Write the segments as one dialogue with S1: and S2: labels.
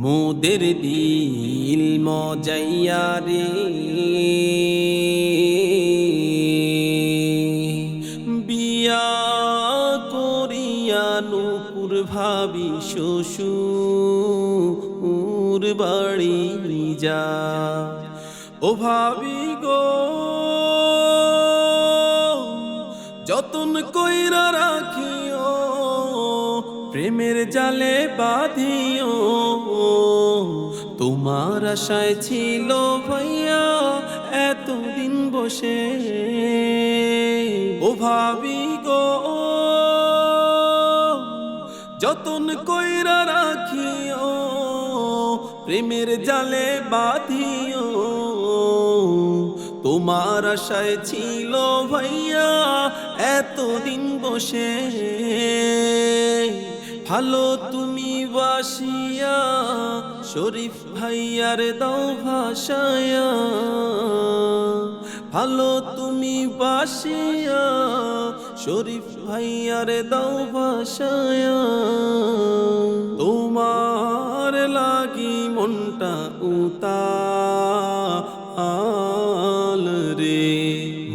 S1: মোদের দিল মজাইয়া রে, বিয়া করিয়া নূপুর ভাবি শ্বশুর বাড়ি যা। ও ভাবি গো যতন কইরা রাখিও, প্রেমের জালে বাঁধিও। তোমার আশায় ছিল ভাইয়া এতদিন বসে। ও ভাবি গো যতন কইরা রাখিও, প্রেমের জালে বাঁধিও। তোমার আশায় ছিল ভাইয়া এতদিন বসে। ভালো তুমি বাসিয়া শরীফ ভাইয়ার দাও ভাসায়া। ভালো তুমি বাসিয়া শরীফ ভাইয়ার দাও ভাসায়া। তোমার লাগি মনটা উতাল রে,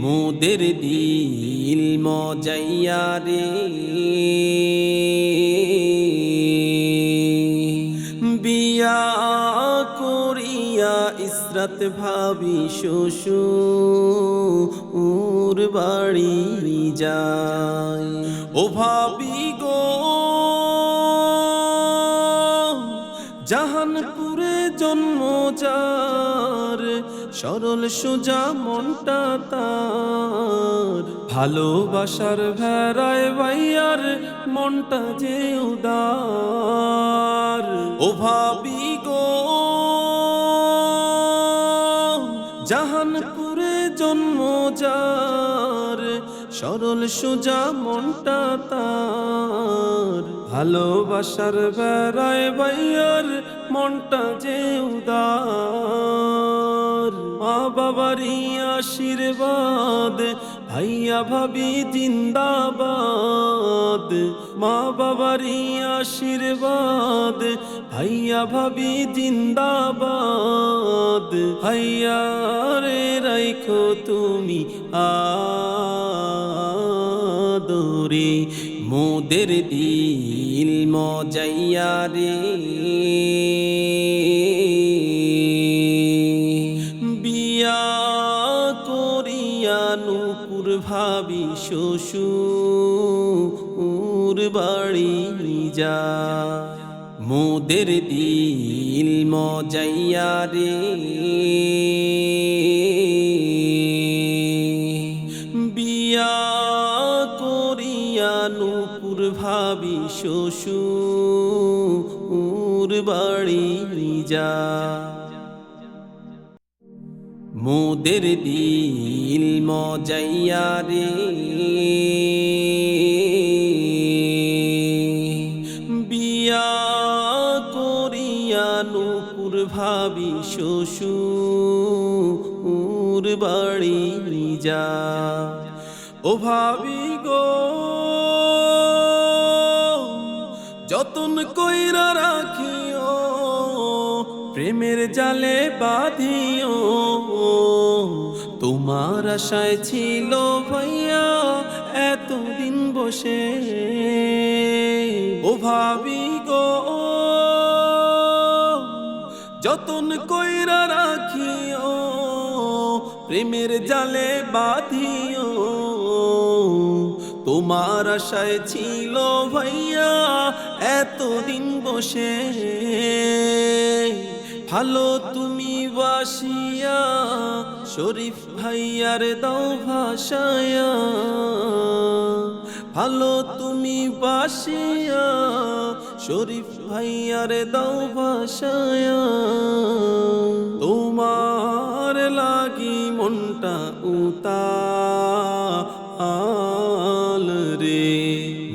S1: মোদের দিল মজাইয়া রে, বিয়া করিয়া ইসরাত ভাবি শ্বশুর বাড়ি যায়। ও ভাবি গো জাহানপুরে জন্ম যার, সরল সোজা মনটা তার। ভালোবাসার ভেড়ায় ভাইয়ার মনটা যে উদার। ও ভাবি গো জাহানপুরে জন্ম যার, সরল সোজা মনটা তার। ভালোবাসার বেড়ায় ভাইয়ার মনটা যে উদার। মা বাবারই আশীর্বাদ ভাইয়া ভাবি জিন্দাবাদ। মা বাবারই আশীর্বাদ ভাইয়া ভাবি জিন্দাবাদ। ভাইয়া রে রাইখো তুমি আদরে, মোদের দিল মজাইয়া রে, বিয়া করিয়া নূপুর ভাবি শ্বশুর বাড়ি যা। মোদের দিল মজাইয়া রে, বিয়া করিয়া নূপুর ভাবি শ্বশুর বাড়ি যা। মোদের দিল মজাইয়া রে, বিয়া করিয়া নূপুর ভাবি শ্বশুর বাড়ি যা। ও ভাবি গো যতন কইরা রাখিও, প্রেমের জালে বাঁধিও। তোমার আশায় ছিল ভাইয়া এতদিন বসে। ও ভাবি গো যতন কইরা রাখিও, প্রেমের জালে বাঁধিও। তোমার আশায় ছিল ভাইয়া এতদিন বসে। ভালো তুমি বাসিয়া শরীফ ভাইয়ার দাও ভাসায়া। ভালো তুমি বাসিয়া শরীফ ভাইয়ার দাও ভাসায়া। তোমার লাগি মনটা উতাল রে,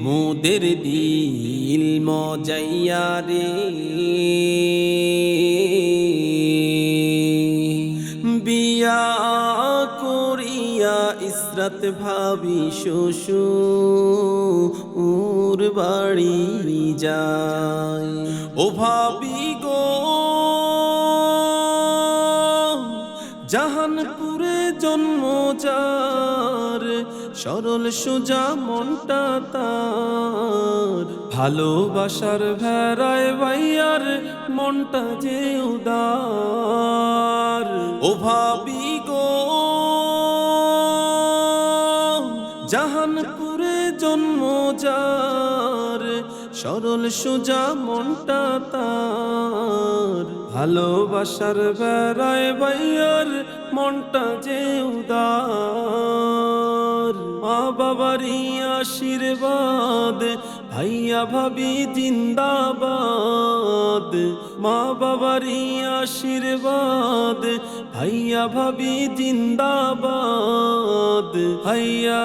S1: মোদের দিল মজাইয়া রে, বিয়া করিয়া ইসরাত ভাবি শ্বশুর বাড়ি যায়। ও ভাবি গো জন্ম যার, সরল সোজা মনটা তার। ভালোবাসার ভেড়ায় ভাইয়ার মনটা যে উদার। ও ভাবি গো, জাহানপুরে জন্ম যার, সরল সোজা মনটা তার। ভালোবাসার বেড়ায় ভাইয়ার মনটা যে উদার। মা বাবারই আশীর্বাদ, ভাইয়া ভাবি জিন্দাবাদ। মা বাবারই আশীর্বাদ, ভাইয়া ভাবি জিন্দাবাদ। ভাইয়া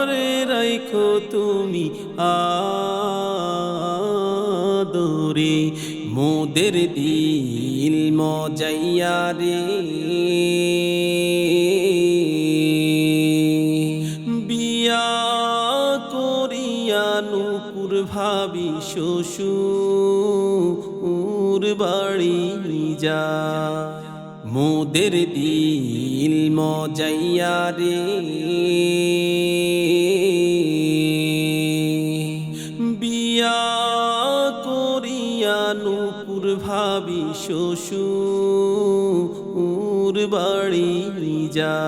S1: রে রাইখো তুমি আদরে, মোদের দিল মজাইয়া রে। বিয়া করিয়া নূপুর ভাবি শ্বশুর বাড়ি যা, মোদের দিল মজাইয়া রে। বিয়া করিয়া নূপুর ভাবি শ্বশুর বাড়ি যা।